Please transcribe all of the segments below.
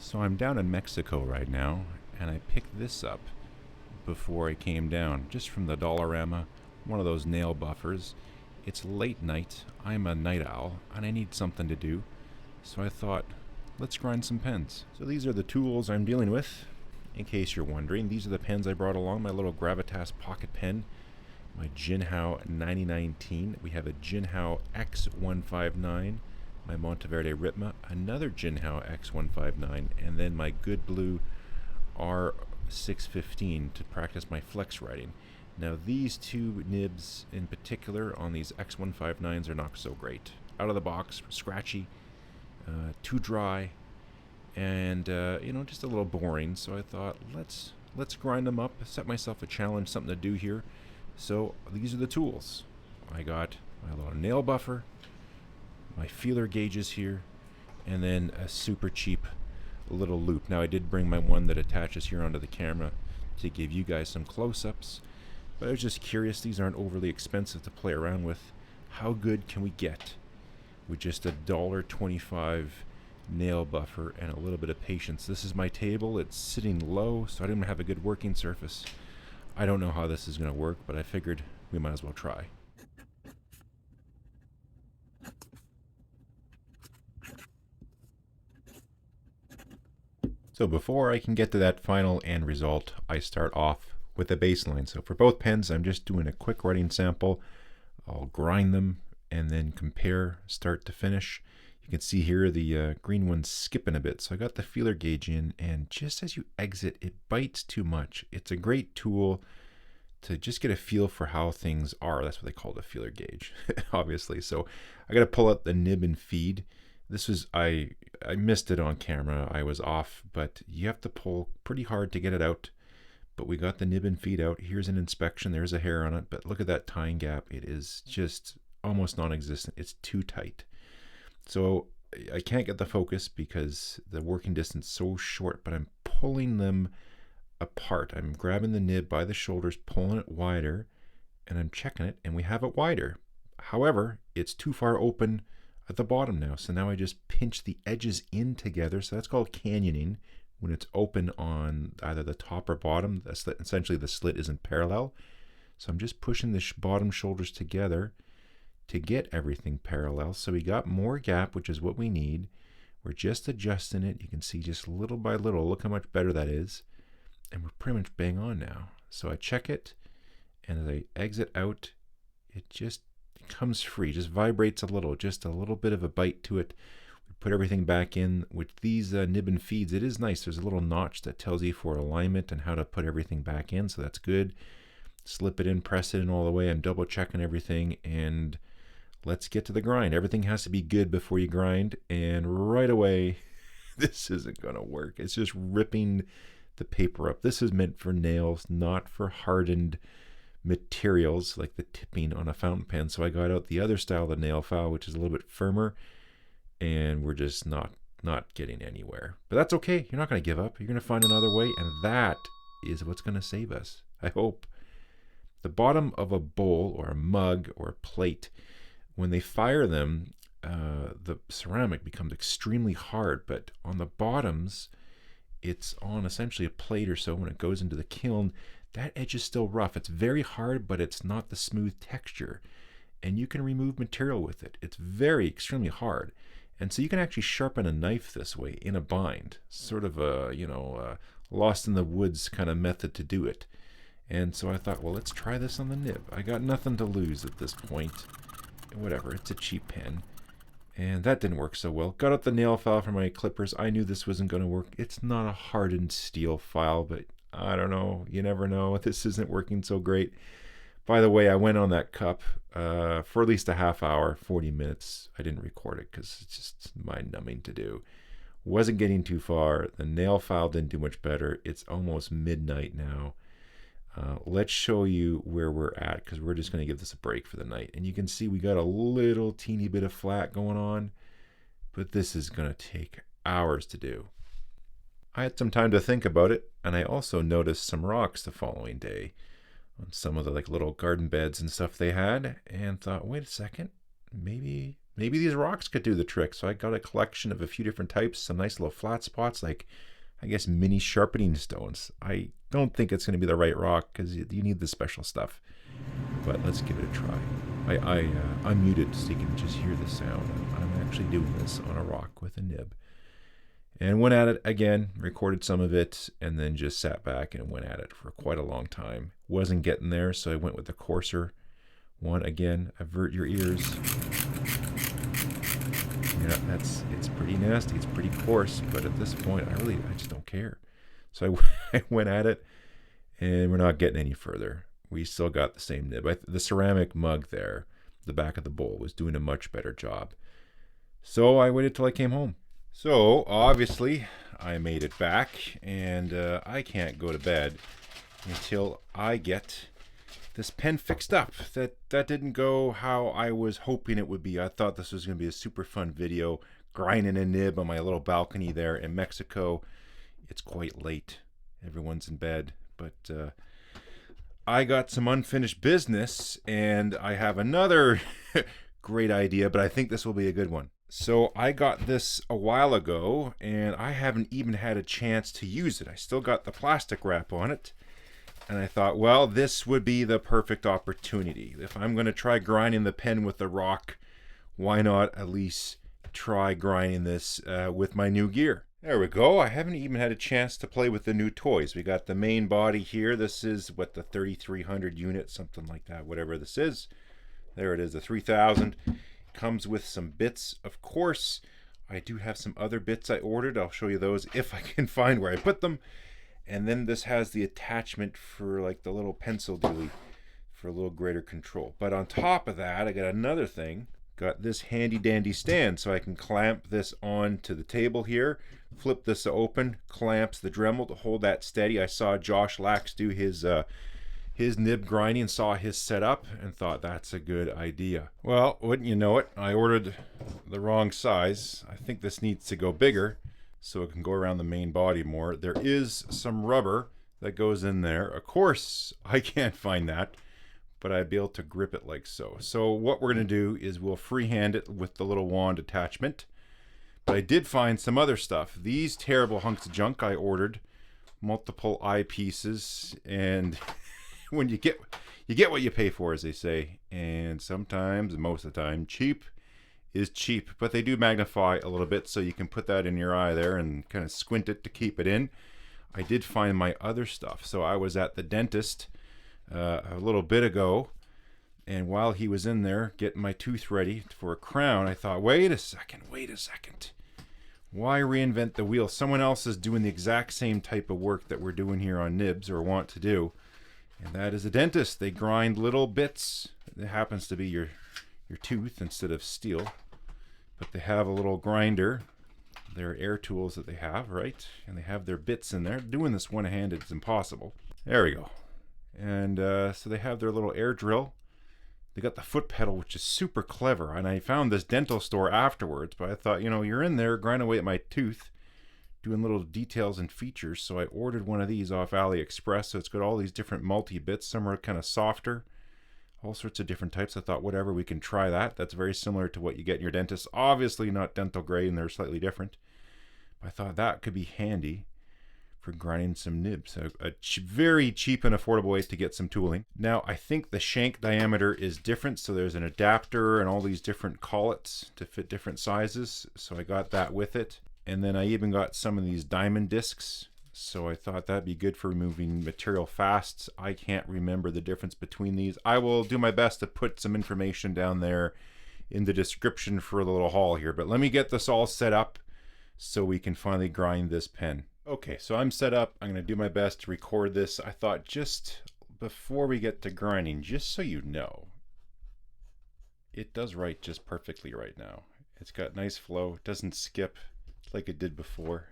So I'm down in Mexico right now, and I picked this up before I came down, just from the Dollarama, one of those nail buffers. It's late night, I'm a night owl, and I need something to do, so I thought, let's grind some pens. So these are the tools I'm dealing with. In case you're wondering, these are the pens I brought along, my little Gravitas pocket pen, my Jinhao 9019. We have a Jinhao X159, my Monteverde Ritma, another Jinhao X159, and then my Good Blue R615 to practice my flex writing. Now these two nibs in particular on these X159s are not so great. Out of the box, scratchy, too dry, and just a little boring. So I thought, let's grind them up, set myself a challenge, something to do here. So these are the tools. I got my little nail buffer, my feeler gauges here, and then a super cheap little loop. Now I did bring my one that attaches here onto the camera to give you guys some close-ups, but I was just curious, these aren't overly expensive to play around with. How good can we get with just a $1.25 nail buffer and a little bit of patience? This is my table, it's sitting low, so I didn't have a good working surface. I don't know how this is going to work, but I figured we might as well try. So before I can get to that final end result, I start off with a baseline. So for both pens, I'm just doing a quick writing sample. I'll grind them and then compare start to finish. You can see here the green one's skipping a bit. So I got the feeler gauge in, and just as you exit, it bites too much. It's a great tool to just get a feel for how things are. That's what they call the feeler gauge, obviously. So I got to pull out the nib and feed. This was, I missed it on camera. I was off, but you have to pull pretty hard to get it out. But we got the nib and feed out. Here's an inspection. There's a hair on it, but look at that tying gap. It is just almost non-existent. It's too tight. So I can't get the focus because the working distance is so short, but I'm pulling them apart. I'm grabbing the nib by the shoulders, pulling it wider, and I'm checking it, and we have it wider. However, it's too far open at the bottom now. So now I just pinch the edges in together. So that's called canyoning, when it's open on either the top or bottom. The slit, essentially the slit isn't parallel. So I'm just pushing the bottom shoulders together to get everything parallel. So we got more gap, which is what we need. We're just adjusting it. You can see just little by little, look how much better that is. And we're pretty much bang on now. So I check it, and as I exit out, it just comes free, just vibrates a little, just a little bit of a bite to it. We put everything back in. With these nib and feeds, it is nice. There's a little notch that tells you for alignment and how to put everything back in, so that's good. Slip it in, press it in all the way. I'm double checking everything, and let's get to the grind. Everything has to be good before you grind, and right away, this isn't gonna work. It's just ripping the paper up. This is meant for nails, not for hardened materials like the tipping on a fountain pen. So I got out the other style of the nail file, which is a little bit firmer, and we're just not getting anywhere. But that's okay. You're not going to give up. You're going to find another way, and that is what's going to save us, I hope. The bottom of a bowl or a mug or a plate, when they fire them, the ceramic becomes extremely hard, but on the bottoms, it's on essentially a plate or so. When it goes into the kiln, that edge is still rough. It's very hard, but it's not the smooth texture. And you can remove material with it. It's very, extremely hard. And so you can actually sharpen a knife this way in a bind. Sort of a, lost in the woods kind of method to do it. And so I thought, well, let's try this on the nib. I got nothing to lose at this point. Whatever, it's a cheap pen. And that didn't work so well. Got out the nail file for my clippers. I knew this wasn't going to work. It's not a hardened steel file, but I don't know. You never know. This isn't working so great. By the way, I went on that cup for at least a half hour, 40 minutes. I didn't record it because it's just mind-numbing to do. Wasn't getting too far. The nail file didn't do much better. It's almost midnight now. Let's show you where we're at, because we're just going to give this a break for the night. And you can see we got a little teeny bit of flat going on, but this is going to take hours to do. I had some time to think about it, and I also noticed some rocks the following day on some of the little garden beds and stuff they had, and thought, wait a second, maybe maybe these rocks could do the trick. So I got a collection of a few different types, some nice little flat spots, like I guess mini sharpening stones. I don't think it's going to be the right rock because you need the special stuff. But let's give it a try. I'm muted so you can just hear the sound. I'm actually doing this on a rock with a nib. And went at it again, recorded some of it, and then just sat back and went at it for quite a long time. Wasn't getting there, so I went with the coarser one again. Avert your ears. Yeah, it's pretty nasty. It's pretty coarse, but at this point, I just don't care. So I went at it, and we're not getting any further. We still got the same nib. The ceramic mug there, the back of the bowl, was doing a much better job. So I waited till I came home. So obviously I made it back, and I can't go to bed until I get this pen fixed up. That didn't go how I was hoping it would be. I thought this was going to be a super fun video, grinding a nib on my little balcony there in Mexico. It's quite late. Everyone's in bed, but I got some unfinished business, and I have another great idea, but I think this will be a good one. So I got this a while ago, and I haven't even had a chance to use it. I still got the plastic wrap on it, and I thought, well, this would be the perfect opportunity. If I'm going to try grinding the pen with the rock, why not at least try grinding this with my new gear? There we go. I haven't even had a chance to play with the new toys. We got the main body here. This is, what, the 3300 unit, something like that, whatever this is. There it is, the 3000. Comes with some bits, of course. I do have some other bits I ordered. I'll show you those if I can find where I put them. And then this has the attachment for like the little pencil dealie for a little greater control. But on top of that, I got another thing. Got this handy dandy stand so I can clamp this onto the table here. Flip this open, clamps the Dremel to hold that steady. I saw Josh Lax do his nib grinding, saw his setup, and thought that's a good idea. Well, wouldn't you know it, I ordered the wrong size. I think this needs to go bigger so it can go around the main body more. There is some rubber that goes in there. Of course, I can't find that, but I'd be able to grip it like so. So what we're going to do is we'll freehand it with the little wand attachment. But I did find some other stuff. These terrible hunks of junk I ordered, multiple eyepieces, and when you get what you pay for, as they say. And sometimes, most of the time, cheap is cheap. But they do magnify a little bit, so you can put that in your eye there and kind of squint it to keep it in. I did find my other stuff. So I was at the dentist a little bit ago, and while he was in there getting my tooth ready for a crown, I thought, wait a second. Why reinvent the wheel? Someone else is doing the exact same type of work that we're doing here on Nibs, or want to do. And that is a dentist. They grind little bits. It happens to be your tooth instead of steel. But they have a little grinder. They're air tools that they have, right? And they have their bits in there. Doing this one-handed is impossible. There we go. And so they have their little air drill. They got the foot pedal, which is super clever. And I found this dental store afterwards. But I thought, you know, you're in there grinding away at my tooth, doing little details and features. So I ordered one of these off AliExpress. So it's got all these different multi-bits. Some are kind of softer, all sorts of different types. I thought, whatever, we can try that. That's very similar to what you get in your dentist. Obviously not dental grade, and they're slightly different. But I thought that could be handy for grinding some nibs. A very cheap and affordable way to get some tooling. Now, I think the shank diameter is different. So there's an adapter and all these different collets to fit different sizes. So I got that with it. And then I even got some of these diamond discs. So I thought that'd be good for removing material fast. I can't remember the difference between these. I will do my best to put some information down there in the description for the little haul here. But let me get this all set up so we can finally grind this pen. Okay, so I'm set up. I'm going to do my best to record this. I thought just before we get to grinding, just so you know, it does write just perfectly right now. It's got nice flow. It doesn't skip like it did before.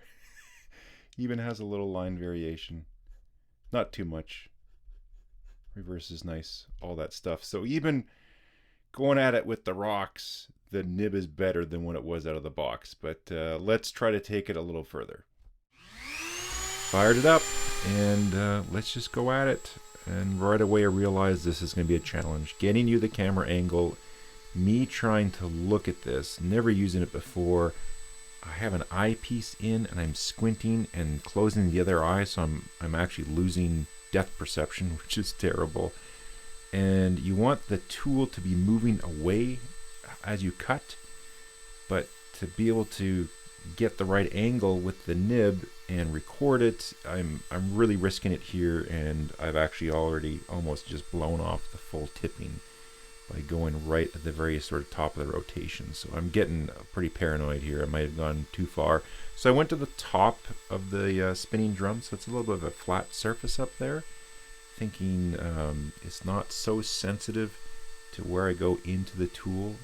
Even has a little line variation. Not too much. Reverse is nice. All that stuff. So even going at it with the rocks, the nib is better than when it was out of the box. But let's try to take it a little further. Fired it up, and let's just go at it. And right away I realized this is going to be a challenge. Getting you the camera angle me trying to look at this, never using it before. I have an eyepiece in and I'm squinting and closing the other eye, so I'm actually losing depth perception, which is terrible. And you want the tool to be moving away as you cut, but to be able to get the right angle with the nib and record it, I'm really risking it here, and I've actually already almost just blown off the full tipping by going right at the very sort of top of the rotation. So I'm getting pretty paranoid here. I might have gone too far. So I went to the top of the spinning drum, so it's a little bit of a flat surface up there, thinking it's not so sensitive to where I go into the tool.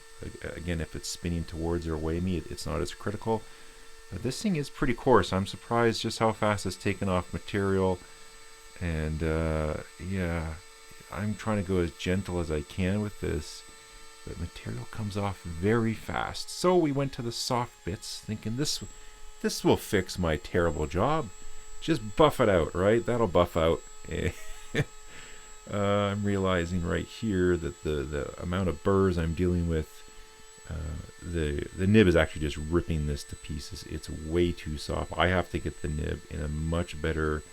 Again, if it's spinning towards or away me, it's not as critical. But this thing is pretty coarse. I'm surprised just how fast it's taken off material. And yeah, I'm trying to go as gentle as I can with this, but material comes off very fast. So we went to the soft bits, thinking this will fix my terrible job. Just buff it out, right? That'll buff out. I'm realizing right here that the amount of burrs I'm dealing with, the nib is actually just ripping this to pieces. It's way too soft. I have to get the nib in a much better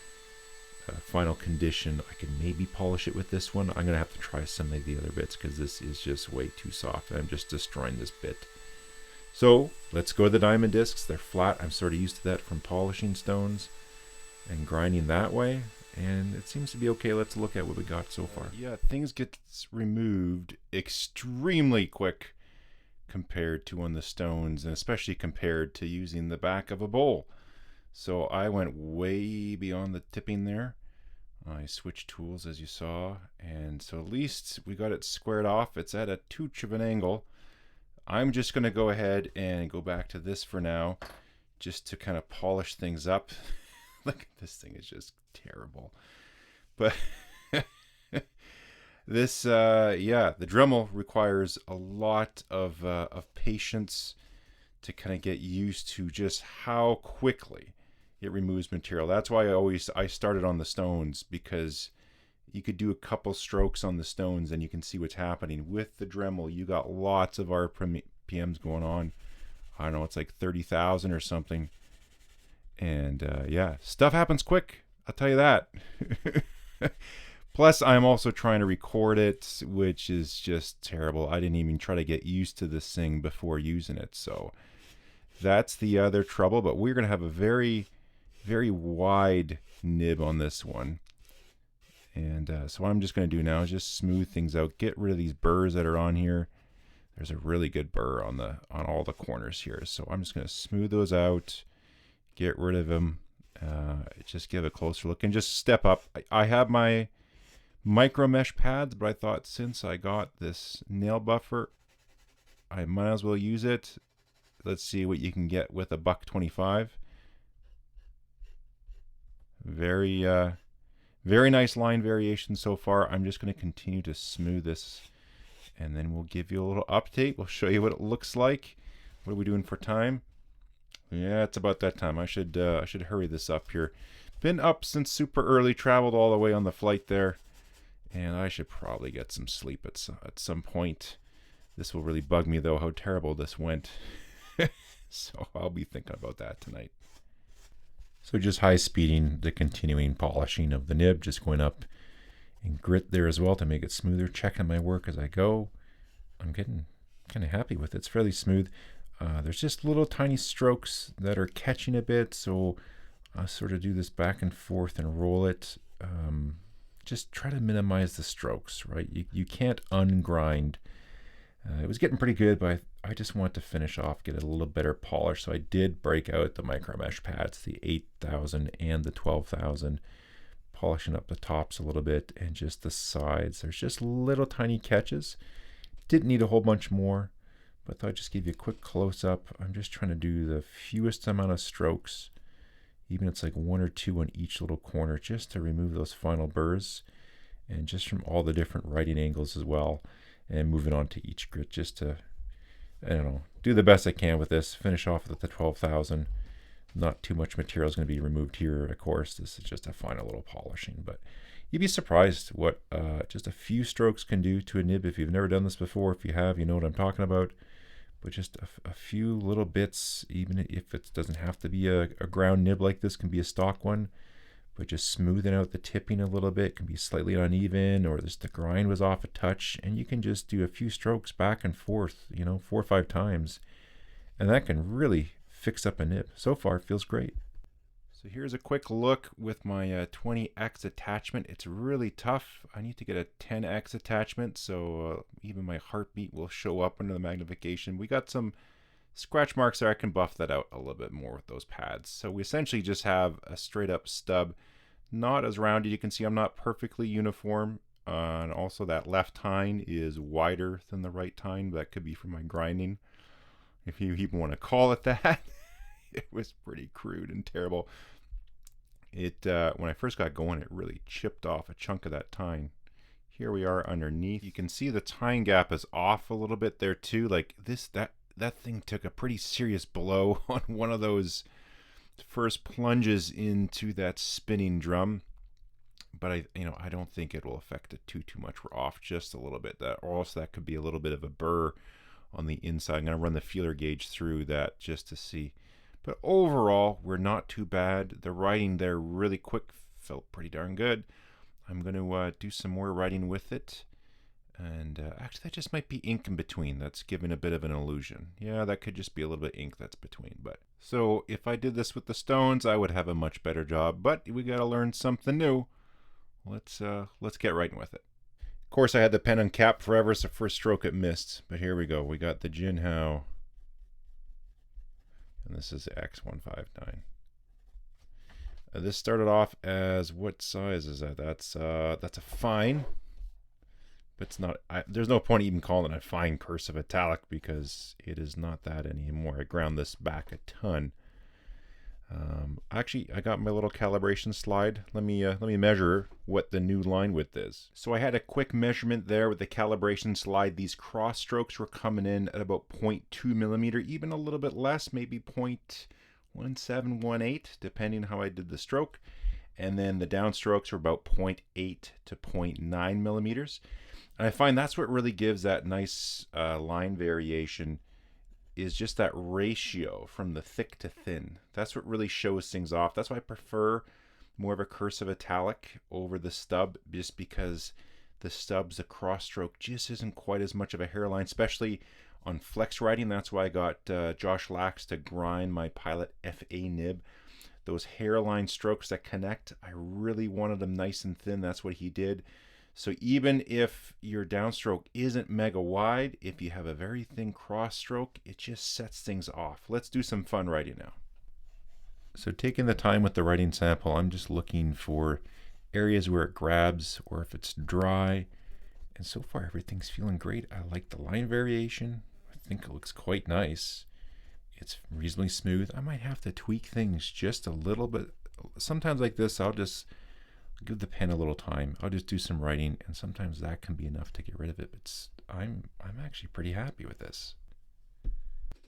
final condition. I can maybe polish it with this one. I'm gonna have to try some of the other bits because this is just way too soft. I'm just destroying this bit. So let's go to the diamond discs. They're flat. I'm sort of used to that from polishing stones and grinding that way, and it seems to be okay. Let's look at what we got so far. Yeah, things get removed extremely quick compared to on the stones, and especially compared to using the back of a bowl. So I went way beyond the tipping there. I switched tools, as you saw, and so at least we got it squared off. It's at a touch of an angle. I'm just going to go ahead and go back to this for now, just to kind of polish things up. Look, this thing is just terrible. But this, yeah, the Dremel requires a lot of patience to kind of get used to just how quickly it removes material. That's why I started on the stones, because you could do a couple strokes on the stones and you can see what's happening. With the Dremel, you got lots of RPMs going on. I don't know, it's like 30,000 or something. And yeah, stuff happens quick, I'll tell you that. Plus, I'm also trying to record it, which is just terrible. I didn't even try to get used to this thing before using it. So that's the other trouble. But we're going to have a very, very wide nib on this one. And so what I'm just going to do now is just smooth things out, get rid of these burrs that are on here. There's a really good burr on all the corners here. So I'm just going to smooth those out, get rid of them, just give a closer look and just step up. I have my micro mesh pads, but I thought since I got this nail buffer, I might as well use it. Let's see what you can get with a $1.25. Very very nice line variation so far. I'm just going to continue to smooth this, and then we'll give you a little update. We'll show you what it looks like. What are we doing for time? Yeah, it's about that time. I should hurry this up here. Been up since super early, traveled all the way on the flight there, and I should probably get some sleep at some point. This will really bug me though, how terrible this went. So I'll be thinking about that tonight. So just high speeding the continuing polishing of the nib, just going up in grit there as well to make it smoother, checking my work as I go. I'm getting kind of happy with it. It's fairly smooth. There's just little tiny strokes that are catching a bit, so I'll sort of do this back and forth and roll it. Just try to minimize the strokes, right? You can't ungrind. It was getting pretty good, but I just want to finish off, get a little better polish. So I did break out the micro mesh pads, the 8,000 and the 12,000, polishing up the tops a little bit and just the sides. There's just little tiny catches. Didn't need a whole bunch more, but I thought I'd just give you a quick close up. I'm just trying to do the fewest amount of strokes, even if it's like 1 or 2 on each little corner, just to remove those final burrs, and just from all the different writing angles as well, and moving on to each grit just to, I don't know, do the best I can with this. Finish off with the 12,000. Not too much material is going to be removed here, of course. This is just a final little polishing, but You'd be surprised what just a few strokes can do to a nib. If you've never done this before, if you have, you know what I'm talking about. But just a few little bits, even if it doesn't have to be a ground nib like this, can be a stock one. But just smoothing out the tipping a little bit, can be slightly uneven, or just the grind was off a touch, and you can just do a few strokes back and forth, you know, 4 or 5 times, and that can really fix up a nib. So far, it feels great. So here's a quick look with my 20x attachment. It's really tough. I need to get a 10x attachment, so even my heartbeat will show up under the magnification. We got some scratch marks there. I can buff that out a little bit more with those pads. So we essentially just have a straight up stub, not as rounded. You can see I'm not perfectly uniform, and also that left tine is wider than the right tine. That could be from my grinding, if you even want to call it that. It was pretty crude and terrible. It when I first got going, it really chipped off a chunk of that tine. Here we are underneath. You can see the tine gap is off a little bit there too. Like that thing took a pretty serious blow on one of those first plunges into that spinning drum. But I don't think it will affect it too much. We're off just a little bit. That, or else that could be a little bit of a burr on the inside. I'm gonna run the feeler gauge through that just to see. But overall, we're not too bad. The writing there really quick, felt pretty darn good. I'm going to do some more writing with it. And actually, that just might be ink in between. That's giving a bit of an illusion. Yeah, that could just be a little bit ink that's between. But so if I did this with the stones, I would have a much better job. But we got to learn something new. Let's get writing with it. Of course, I had the pen uncapped forever, so first stroke it missed. But here we go. We got the Jinhao. And this is X159. This started off as, what size is that? That's a fine, but it's not. There's no point even calling it a fine cursive italic because it is not that anymore. I ground this back a ton. Actually, I got my little calibration slide. Let me measure what the new line width is. So I had a quick measurement there with the calibration slide. These cross strokes were coming in at about 0.2 millimeter, even a little bit less, maybe 0.1718, depending how I did the stroke. And then the downstrokes were about 0.8 to 0.9 millimeters. And I find that's what really gives that nice line variation, is just that ratio from the thick to thin. That's what really shows things off. That's why I prefer more of a cursive italic over the stub, just because the stub's, the cross stroke just isn't quite as much of a hairline, especially on flex writing. That's why I got Josh Lax to grind my Pilot FA nib. Those hairline strokes that connect, I really wanted them nice and thin. That's what he did. So even if your downstroke isn't mega wide, if you have a very thin cross stroke, it just sets things off. Let's do some fun writing now. So taking the time with the writing sample, I'm just looking for areas where it grabs or if it's dry. And so far everything's feeling great. I like the line variation. I think it looks quite nice. It's reasonably smooth. I might have to tweak things just a little bit. Sometimes like this, I'll just give the pen a little time. I'll just do some writing, and sometimes that can be enough to get rid of it. But I'm actually pretty happy with this.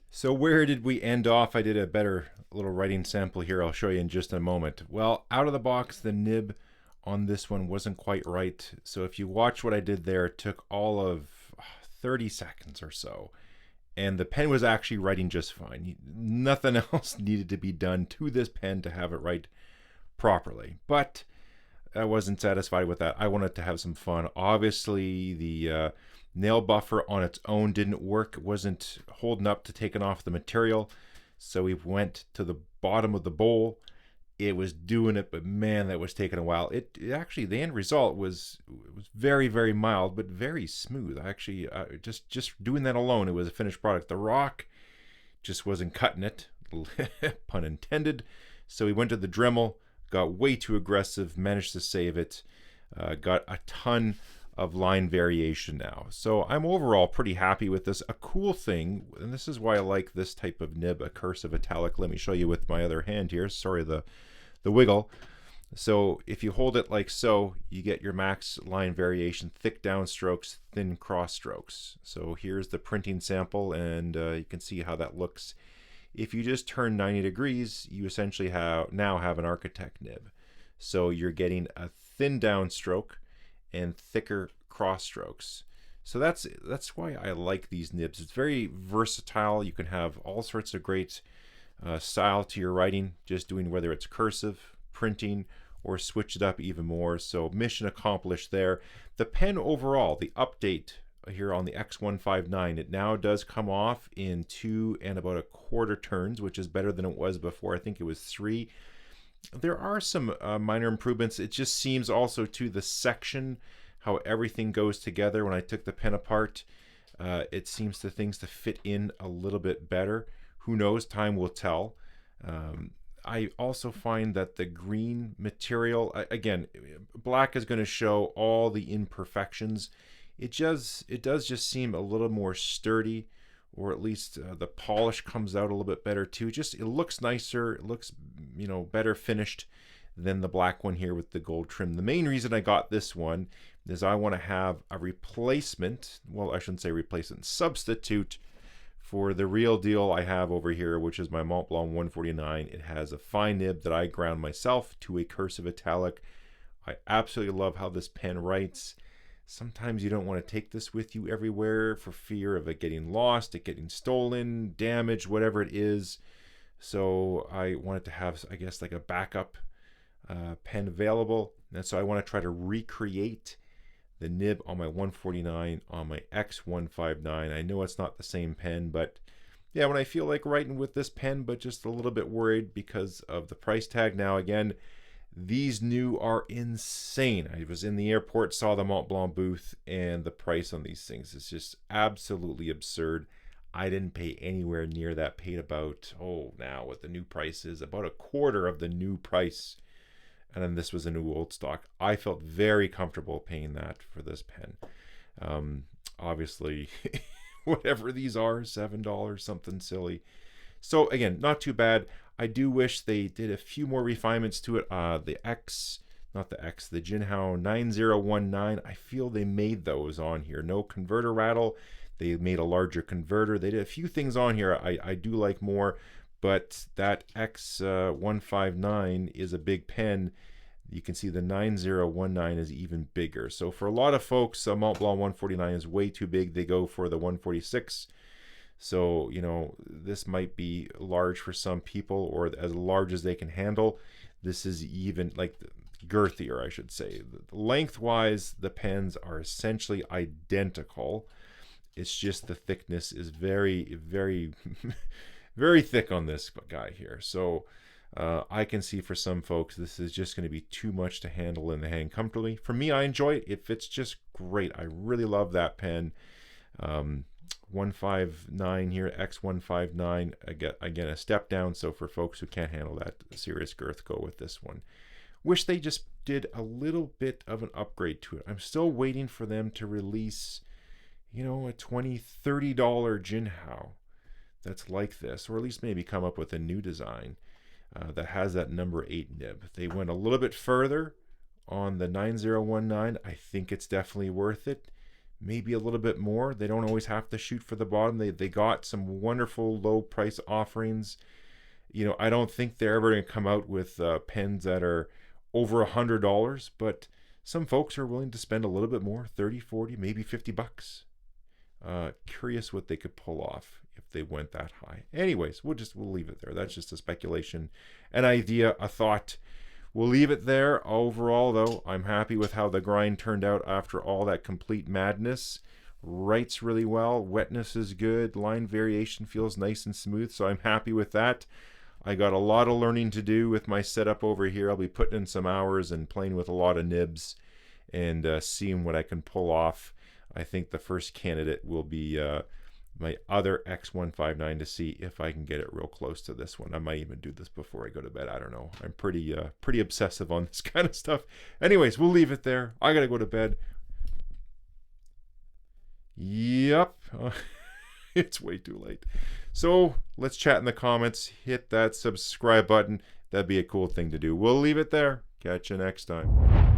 So where did we end off? I did a better little writing sample here. I'll show you in just a moment. Well, out of the box, the nib on this one wasn't quite right. So if you watch what I did there, it took all of 30 seconds or so. And the pen was actually writing just fine. Nothing else needed to be done to this pen to have it write properly. But I wasn't satisfied with that. I wanted to have some fun. Obviously, the nail buffer on its own didn't work. It wasn't holding up to taking off the material. So we went to the bottom of the bowl. It was doing it, but man, that was taking a while. It actually, the end result was very, very mild, but very smooth. Actually, just doing that alone, it was a finished product. The rock just wasn't cutting it, pun intended. So we went to the Dremel, got way too aggressive, managed to save it, got a ton of line variation now. So I'm overall pretty happy with this. A cool thing, and this is why I like this type of nib, a cursive italic. Let me show you with my other hand here. Sorry, the wiggle. So if you hold it like so, you get your max line variation, thick downstrokes, thin cross strokes. So here's the printing sample, and you can see how that looks. If you just turn 90 degrees, you essentially now have an architect nib. So you're getting a thin downstroke and thicker cross strokes. So that's why I like these nibs. It's very versatile. You can have all sorts of great style to your writing, just doing whether it's cursive, printing, or switch it up even more. So mission accomplished there. The pen overall, the update here on the X159, it now does come off in 2 and about a quarter turns, which is better than it was before. I think it was 3. There are some minor improvements. It just seems also to the section, how everything goes together. When I took the pen apart, it seems to things to fit in a little bit better. Who knows? Time will tell. I also find that the green material, again, black is going to show all the imperfections. It does just seem a little more sturdy, or at least the polish comes out a little bit better too. Just it looks nicer. It looks, you know, better finished than the black one here with the gold trim. The main reason I got this one is I want to have a replacement. Well, I shouldn't say replacement, substitute for the real deal I have over here, which is my Mont Blanc 149. It has a fine nib that I ground myself to a cursive italic. I absolutely love how this pen writes. Sometimes you don't want to take this with you everywhere for fear of it getting lost, it getting stolen, damaged, whatever it is. So I wanted to have, I guess, like a backup pen available. And so I want to try to recreate the nib on my 149 on my X159. I know it's not the same pen, but yeah, when I feel like writing with this pen, but just a little bit worried because of the price tag. Now again, these new are insane. I was in the airport, saw the Mont Blanc booth, and the price on these things is just absolutely absurd. I didn't pay anywhere near that. Paid about, now what the new price is, about a quarter of the new price. And then this was a new old stock. I felt very comfortable paying that for this pen. Obviously, whatever these are, $7, something silly. So again, not too bad. I do wish they did a few more refinements to it. The Jinhao 9019, I feel they made those on here. No converter rattle. They made a larger converter. They did a few things on here I do like more. But that X159 is a big pen. You can see the 9019 is even bigger. So for a lot of folks, Mont Blanc 149 is way too big. They go for the 146. So, you know, this might be large for some people, or as large as they can handle. This is even like girthier, I should say. Lengthwise, the pens are essentially identical. It's just the thickness is very, very... very thick on this guy here. So I can see for some folks this is just going to be too much to handle in the hand comfortably. For me, I enjoy it. It fits just great. I really love that pen. 159 here, X159. Again, a step down. So for folks who can't handle that serious girth, go with this one. Wish they just did a little bit of an upgrade to it. I'm still waiting for them to release, you know, a $20, $30 Jinhao that's like this, or at least maybe come up with a new design that has that number 8 nib. They went a little bit further on the 9019. I think it's definitely worth it. Maybe a little bit more. They don't always have to shoot for the bottom. They got some wonderful low price offerings. You know, I don't think they're ever going to come out with pens that are over $100, but some folks are willing to spend a little bit more, 30, 40, maybe $50. Curious what they could pull off if they went that high. Anyways, we'll leave it there. That's just a speculation, an idea, a thought. We'll leave it there. Overall, though, I'm happy with how the grind turned out after all that complete madness. Writes really well. Wetness is good. Line variation feels nice and smooth, so I'm happy with that. I got a lot of learning to do with my setup over here. I'll be putting in some hours and playing with a lot of nibs and seeing what I can pull off. I think the first candidate will be my other X159 to see if I can get it real close to this one. I might even do this before I go to bed. I don't know. I'm pretty obsessive on this kind of stuff. Anyways, we'll leave it there. I gotta go to bed. Yep. It's way too late. So let's chat in the comments. Hit that subscribe button. That'd be a cool thing to do. We'll leave it there. Catch you next time.